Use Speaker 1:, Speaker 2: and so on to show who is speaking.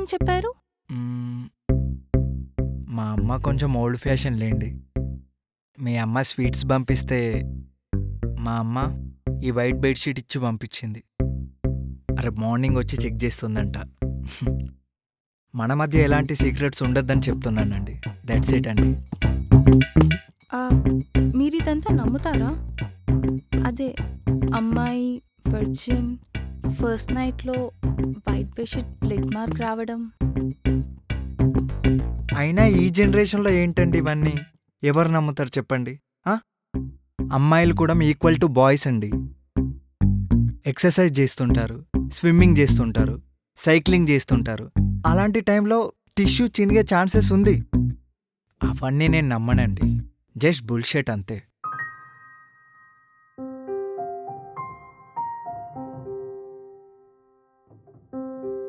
Speaker 1: అని చెప్పారు?
Speaker 2: మ్మ్, మా అమ్మ కొంచెం ఓల్డ్ ఫ్యాషన్ లేండి. మీ అమ్మ స్వీట్స్ పంపిస్తే మా అమ్మ ఈ వైట్ బెడ్షీట్ ఇచ్చి పంపించింది. రేపు మార్నింగ్ వచ్చి చెక్ చేస్తుందంట. మన మధ్య ఎలాంటి సీక్రెట్స్ ఉండొద్దని చెప్తున్నానండి. దట్స్ ఇట్ అండి.
Speaker 1: ఆ, మీరిదంతా నమ్ముతారా? అదే అమ్మాయి వర్జిన్, ఫస్ట్ నైట్లో వైట్ బెడ్షీట్ బ్లడ్ మార్క్ రావడం.
Speaker 2: అయినా ఈ జనరేషన్లో ఏంటండి ఇవన్నీ? ఎవరు నమ్ముతారు చెప్పండి? ఆ? అమ్మాయిలు కూడా ఈక్వల్ టు బాయ్స్ అండి. ఎక్సర్సైజ్ చేస్తుంటారు, స్విమ్మింగ్ చేస్తుంటారు, సైక్లింగ్ చేస్తుంటారు. అలాంటి టైంలో టిష్యూ చినిగే ఛాన్సెస్ ఉంది. అవన్నీ నేను నమ్మనండి. జస్ట్ బుల్షెట్ అంతే.